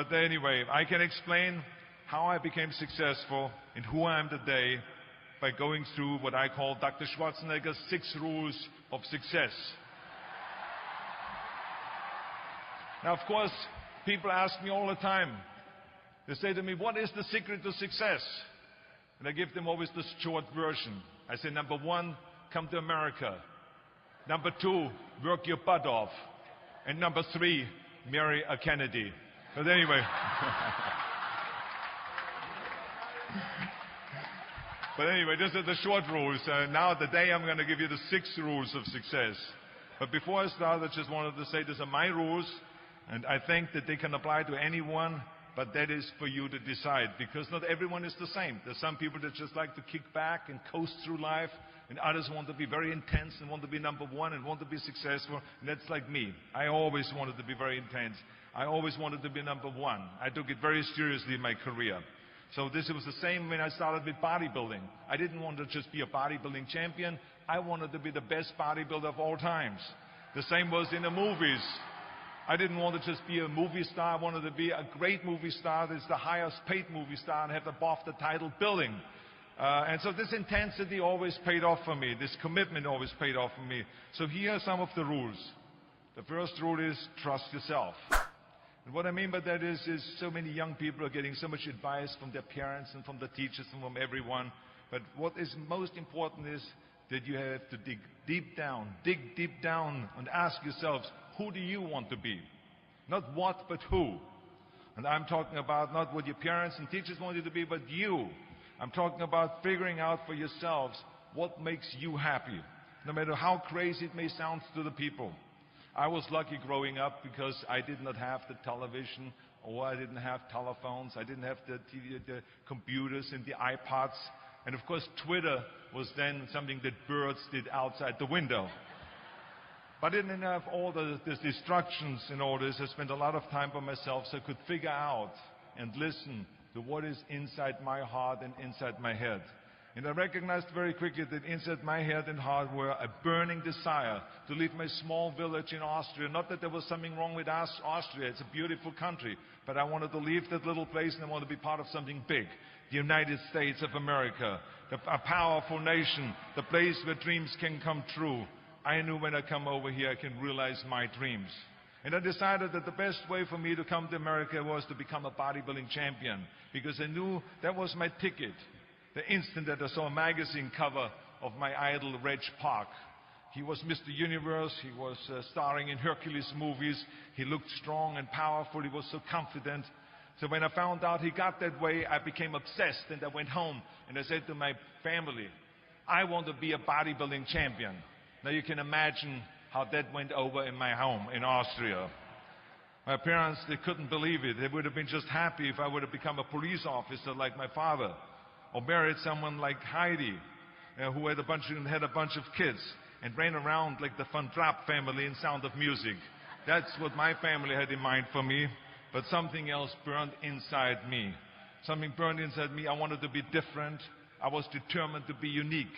But anyway, I can explain how I became successful and who I am today by going through what I call Dr. Schwarzenegger's 6 rules of success. Now, of course, people ask me all the time. They say to me, what is the secret to success? And I give them always the short version. I say, number 1, come to America. Number 2, work your butt off. And number 3, marry a Kennedy. But anyway. But anyway, these are the short rules. Now today I'm going to give you the 6 rules of success. But before I start, I just wanted to say these are my rules. And I think that they can apply to anyone, but that is for you to decide, because not everyone is the same. There's some people that just like to kick back and coast through life, and others want to be very intense and want to be number 1 and want to be successful, and that's like me. I always wanted to be very intense. I always wanted to be number 1. I took it very seriously in my career. So this was the same when I started with bodybuilding. I didn't want to just be a bodybuilding champion. I wanted to be the best bodybuilder of all times. The same was in the movies. I didn't want to just be a movie star. I wanted to be a great movie star that's the highest paid movie star and have the BAFTA title billing. And so this intensity always paid off for me. This commitment always paid off for me. So here are some of the rules. The first rule is trust yourself. And what I mean by that is so many young people are getting so much advice from their parents and from the teachers and from everyone. But what is most important is that you have to dig deep down and ask yourselves, who do you want to be? Not what, but who. And I'm talking about not what your parents and teachers want you to be, but you. I'm talking about figuring out for yourselves what makes you happy, no matter how crazy it may sound to the people. I was lucky growing up because I did not have the television, or I didn't have telephones, I didn't have the computers and the iPods. And of course, Twitter was then something that birds did outside the window. But I didn't have all the distractions in all this. I spent a lot of time by myself so I could figure out and listen to what is inside my heart and inside my head. And I recognized very quickly that inside my head and heart were a burning desire to leave my small village in Austria. Not that there was something wrong with Austria. It's a beautiful country. But I wanted to leave that little place and I wanted to be part of something big. The United States of America, a powerful nation, the place where dreams can come true. I knew when I come over here I can realize my dreams. And I decided that the best way for me to come to America was to become a bodybuilding champion, because I knew that was my ticket. The instant that I saw a magazine cover of my idol, Reg Park. He was Mr. Universe, he was starring in Hercules movies, he looked strong and powerful, he was so confident. So when I found out he got that way, I became obsessed, and I went home and I said to my family, I want to be a bodybuilding champion. Now you can imagine how that went over in my home in Austria. My parents, they couldn't believe it. They would have been just happy if I would have become a police officer like my father, or married someone like Heidi, who had a bunch of kids and ran around like the Van Trapp family in Sound of Music. That's what my family had in mind for me. But something else burned inside me. Something burned inside me. I wanted to be different. I was determined to be unique.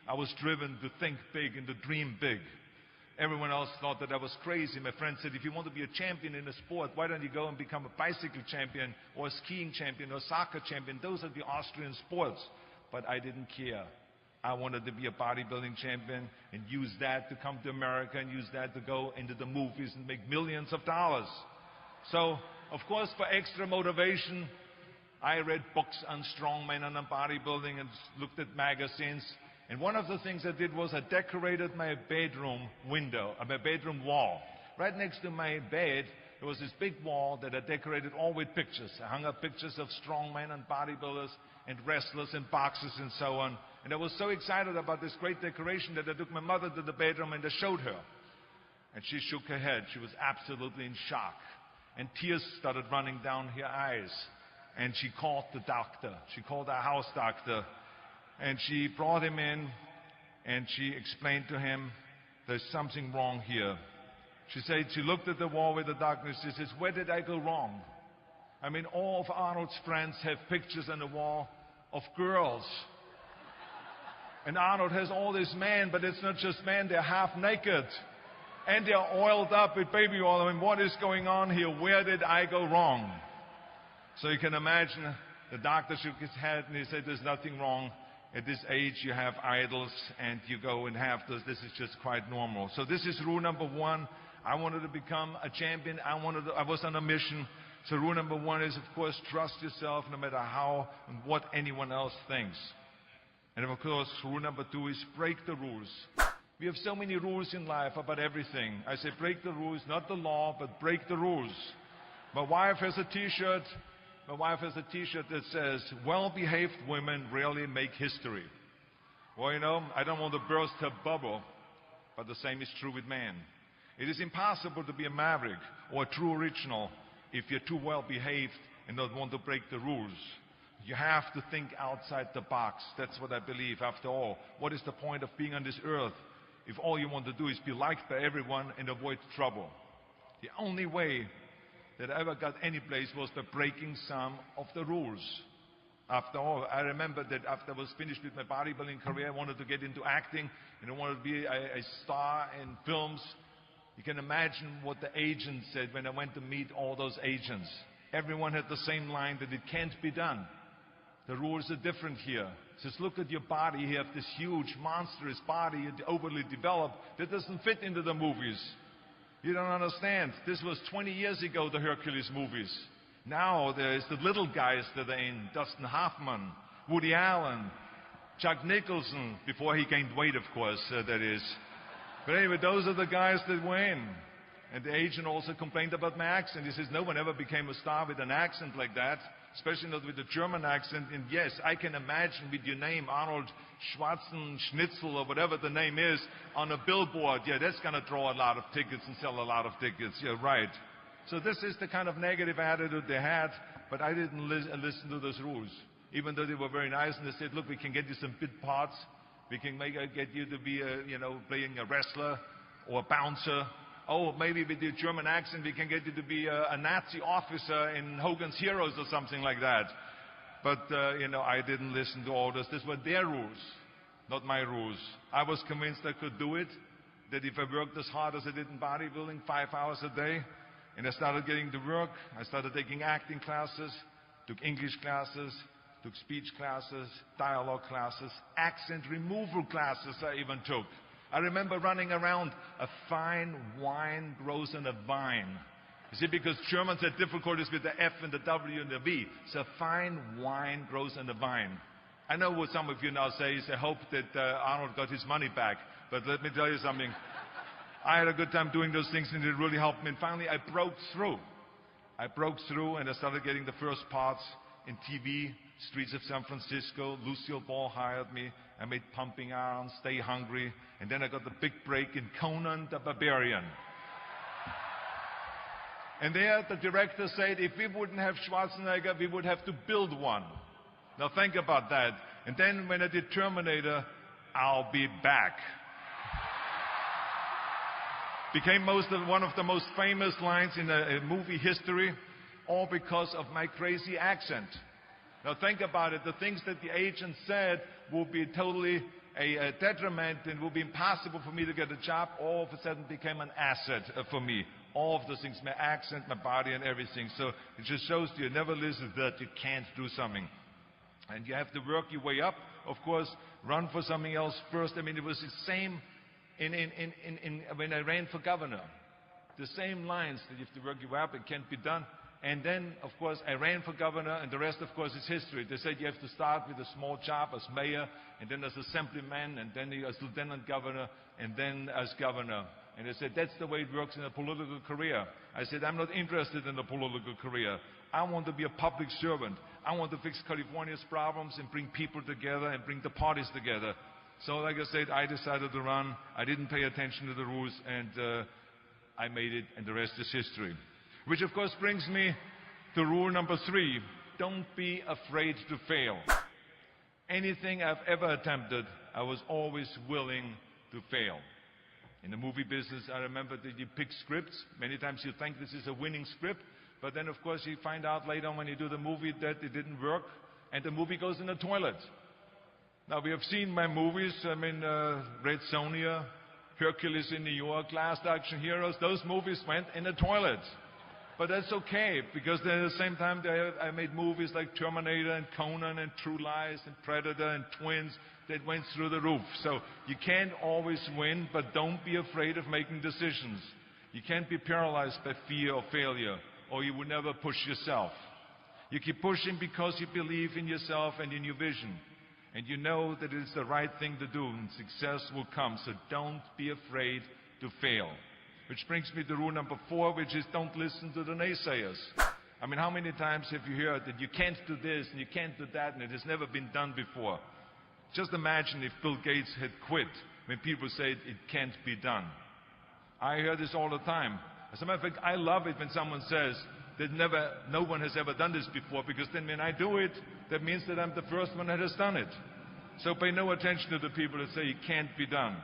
I was driven to think big and to dream big. Everyone else thought that I was crazy. My friend said, if you want to be a champion in a sport, why don't you go and become a bicycle champion or a skiing champion or a soccer champion? Those are the Austrian sports. But I didn't care. I wanted to be a bodybuilding champion and use that to come to America and use that to go into the movies and make millions of dollars. So, of course, for extra motivation, I read books on strongmen and on bodybuilding and looked at magazines. And one of the things I did was I decorated my bedroom window, my bedroom wall. Right next to my bed, there was this big wall that I decorated all with pictures. I hung up pictures of strongmen and bodybuilders and wrestlers and boxers and so on. And I was so excited about this great decoration that I took my mother to the bedroom and I showed her. And she shook her head. She was absolutely in shock. And tears started running down her eyes. And she called the doctor. She called our house doctor. And she brought him in, and she explained to him, there's something wrong here. She said, she looked at the wall with the doctor, and she says, where did I go wrong? I mean, all of Arnold's friends have pictures on the wall of girls. And Arnold has all these men, but it's not just men, they're half naked. And they're oiled up with baby oil. I mean, what is going on here? Where did I go wrong? So you can imagine the doctor shook his head and he said, there's nothing wrong. At this age, you have idols and you go and have this. This is just quite normal. So this is rule number one. I wanted to become a champion. I was on a mission. So rule number one is, of course, trust yourself no matter how and what anyone else thinks. And of course, rule number two is break the rules. We have so many rules in life about everything. I say break the rules, not the law, but break the rules. My wife has a T-shirt. My wife has a T-shirt that says, well-behaved women rarely make history. Well, you know, I don't want to burst her bubble, but the same is true with men. It is impossible to be a maverick or a true original if you're too well-behaved and don't want to break the rules. You have to think outside the box. That's what I believe. After all, what is the point of being on this earth if all you want to do is be liked by everyone and avoid trouble? The only way that I ever got any place was by breaking some of the rules. After all, I remember that after I was finished with my bodybuilding career, I wanted to get into acting and I wanted to be a star in films. You can imagine what the agent said when I went to meet all those agents. Everyone had the same line that it can't be done. The rules are different here. It says, look at your body. You have this huge, monstrous body, overly developed, that doesn't fit into the movies. You don't understand. This was 20 years ago, the Hercules movies. Now there's the little guys that are in, Dustin Hoffman, Woody Allen, Chuck Nicholson, before he gained weight, of course, that is. But anyway, those are the guys that were in. And the agent also complained about my accent. He says, no one ever became a star with an accent like that, especially not with a German accent. And yes, I can imagine with your name, Arnold Schwarzenegger, or whatever the name is, on a billboard. Yeah, that's going to draw a lot of tickets and sell a lot of tickets. Yeah, right. So this is the kind of negative attitude they had, but I didn't listen to those rules. Even though they were very nice and they said, look, we can get you some bit parts. We can get you to be, playing a wrestler or a bouncer. Oh, maybe with your German accent, we can get you to be a Nazi officer in Hogan's Heroes or something like that. But, I didn't listen to all this. These were their rules, not my rules. I was convinced I could do it, that if I worked as hard as I did in bodybuilding, 5 hours a day, and I started getting to work, I started taking acting classes, took English classes, took speech classes, dialogue classes, accent removal classes I even took. I remember running around, a fine wine grows on a vine. You see, because Germans had difficulties with the F and the W and the V. So fine wine grows on a vine. I know what some of you now say is, I hope that Arnold got his money back. But let me tell you something. I had a good time doing those things and it really helped me. And finally, I broke through. I broke through and I started getting the first parts in TV, Streets of San Francisco. Lucille Ball hired me. I made Pumping Iron, Stay Hungry. And then I got the big break in Conan the Barbarian. And there the director said, if we wouldn't have Schwarzenegger, we would have to build one. Now think about that. And then when I did Terminator, I'll be back. Became one of the most famous lines in movie history, all because of my crazy accent. Now think about it. The things that the agent said will be totally a detriment and will be impossible for me to get a job, all of a sudden became an asset for me. All of those things, my accent, my body, and everything. So it just shows you never listen to that you can't do something. And you have to work your way up. Of course, run for something else first. I mean, it was the same when I ran for governor. The same lines that you have to work your way up, it can't be done. And then, of course, I ran for governor, and the rest, of course, is history. They said you have to start with a small job as mayor, and then as assemblyman, and then as lieutenant governor, and then as governor. And they said, that's the way it works in a political career. I said, I'm not interested in a political career. I want to be a public servant. I want to fix California's problems and bring people together and bring the parties together. So, like I said, I decided to run. I didn't pay attention to the rules, and I made it, and the rest is history. Which, of course, brings me to rule number 3. Don't be afraid to fail. Anything I've ever attempted, I was always willing to fail. In the movie business, I remember that you pick scripts. Many times you think this is a winning script, but then, of course, you find out later on when you do the movie that it didn't work, and the movie goes in the toilet. Now, we have seen my movies. I mean, Red Sonja, Hercules in New York, Last Action Heroes. Those movies went in the toilet. But that's okay, because then at the same time I made movies like Terminator and Conan and True Lies and Predator and Twins that went through the roof. So you can't always win, but don't be afraid of making decisions. You can't be paralyzed by fear or failure, or you will never push yourself. You keep pushing because you believe in yourself and in your vision. And you know that it is the right thing to do, and success will come. So don't be afraid to fail. Which brings me to rule number 4, which is don't listen to the naysayers. I mean, how many times have you heard that you can't do this and you can't do that and it has never been done before? Just imagine if Bill Gates had quit when people said it can't be done. I hear this all the time. As a matter of fact, I love it when someone says that no one has ever done this before, because then when I do it, that means that I'm the first one that has done it. So pay no attention to the people that say it can't be done.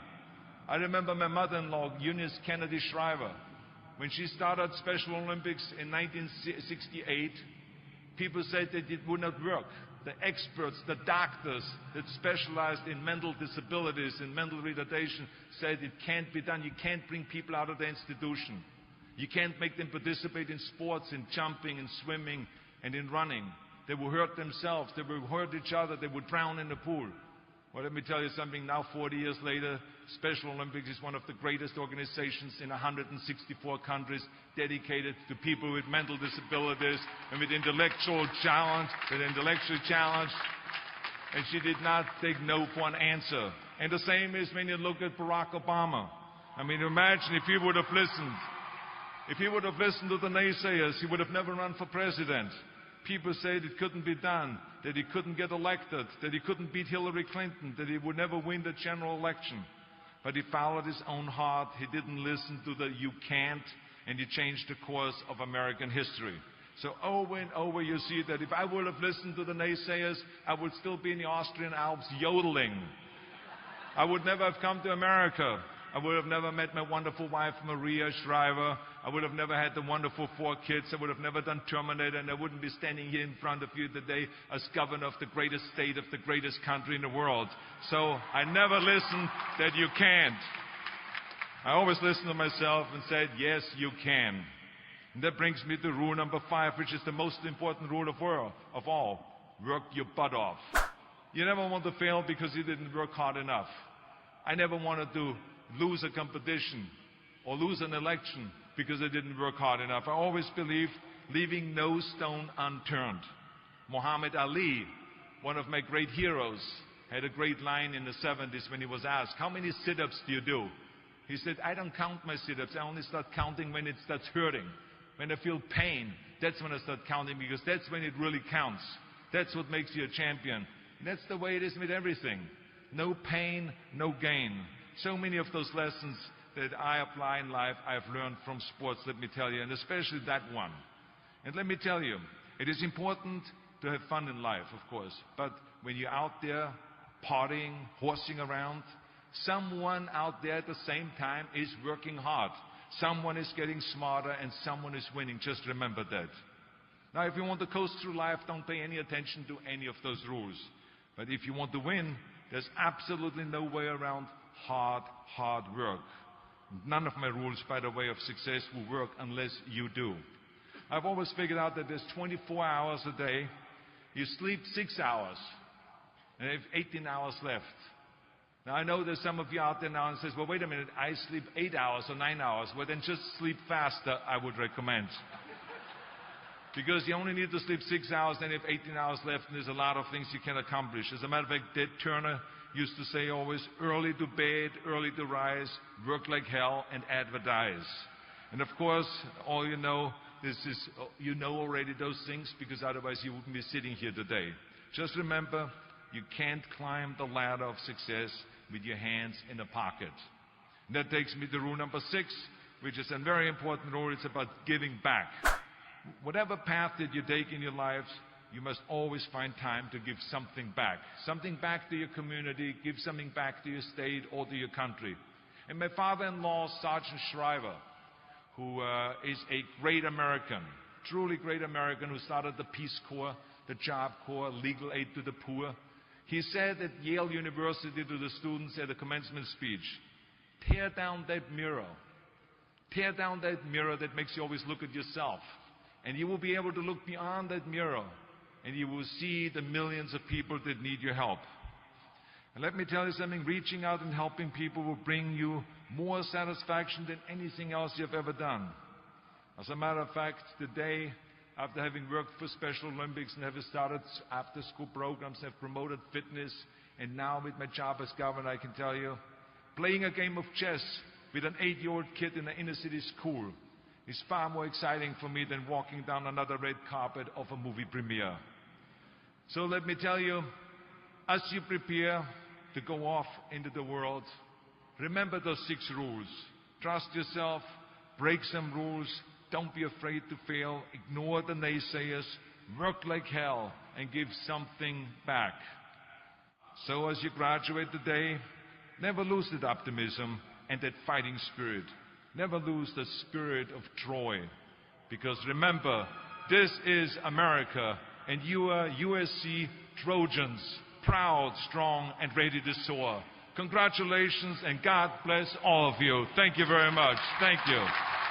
I remember my mother-in-law, Eunice Kennedy Shriver, when she started Special Olympics in 1968, people said that it would not work. The experts, the doctors that specialized in mental disabilities and mental retardation said it can't be done. You can't bring people out of the institution. You can't make them participate in sports, in jumping, in swimming, and in running. They will hurt themselves. They will hurt each other. They will drown in the pool. Well, let me tell you something. Now, 40 years later, Special Olympics is one of the greatest organizations in 164 countries dedicated to people with mental disabilities and with intellectual challenge. And she did not take no for an answer. And the same is when you look at Barack Obama. I mean, imagine if he would have listened. If he would have listened to the naysayers, he would have never run for president. People said it couldn't be done, that he couldn't get elected, that he couldn't beat Hillary Clinton, that he would never win the general election. But he followed his own heart. He didn't listen to the "you can't," and he changed the course of American history. So over and over you see that if I would have listened to the naysayers, I would still be in the Austrian Alps yodeling. I would never have come to America. I would have never met my wonderful wife, Maria Shriver. I would have never had the wonderful 4 kids. I would have never done Terminator, and I wouldn't be standing here in front of you today as governor of the greatest state of the greatest country in the world. So I never listened that you can't. I always listened to myself and said, yes, you can. And that brings me to rule number 5, which is the most important rule of all. Work your butt off. You never want to fail because you didn't work hard enough. I never wanted to lose a competition or lose an election because I didn't work hard enough. I always believed leaving no stone unturned. Muhammad Ali, one of my great heroes, had a great line in the 70s when he was asked, how many sit-ups do you do? He said, I don't count my sit-ups. I only start counting when it starts hurting. When I feel pain, that's when I start counting, because that's when it really counts. That's what makes you a champion. And that's the way it is with everything. No pain, no gain. So many of those lessons that I apply in life, I've learned from sports, let me tell you, and especially that one. And let me tell you, it is important to have fun in life, of course, but when you're out there partying, horsing around, someone out there at the same time is working hard. Someone is getting smarter and someone is winning. Just remember that. Now, if you want to coast through life, don't pay any attention to any of those rules. But if you want to win, there's absolutely no way around hard work. None of my rules, by the way, of success will work unless you do. I've always figured out that there's 24 hours a day. You sleep 6 hours, and you have 18 hours left. Now, I know there's some of you out there now and says, well, wait a minute, I sleep 8 hours or 9 hours. Well, then just sleep faster, I would recommend. Because you only need to sleep 6 hours, then you have 18 hours left, and there's a lot of things you can accomplish. As a matter of fact, Ted Turner used to say always, early to bed, early to rise, work like hell, and advertise. And of course, all you know, you know already those things, because otherwise you wouldn't be sitting here today. Just remember, you can't climb the ladder of success with your hands in a pocket. And that takes me to rule number 6, which is a very important rule. It's about giving back. Whatever path that you take in your lives, you must always find time to give something back. Something back to your community, give something back to your state or to your country. And my father-in-law, Sergeant Shriver, who is a great American, truly great American, who started the Peace Corps, the Job Corps, legal aid to the poor. He said at Yale University to the students at a commencement speech, tear down that mirror. Tear down that mirror that makes you always look at yourself. And you will be able to look beyond that mirror, and you will see the millions of people that need your help. And let me tell you something, reaching out and helping people will bring you more satisfaction than anything else you've ever done. As a matter of fact, today, after having worked for Special Olympics and having started after-school programs, have promoted fitness, and now with my job as governor, I can tell you, playing a game of chess with an 8-year-old kid in an inner-city school is far more exciting for me than walking down another red carpet of a movie premiere. So let me tell you, as you prepare to go off into the world, remember those 6 rules. Trust yourself, break some rules, don't be afraid to fail, ignore the naysayers, work like hell, and give something back. So as you graduate today, never lose that optimism and that fighting spirit. Never lose the spirit of Troy. Because remember, this is America, and you are USC Trojans, proud, strong, and ready to soar. Congratulations, and God bless all of you. Thank you very much. Thank you.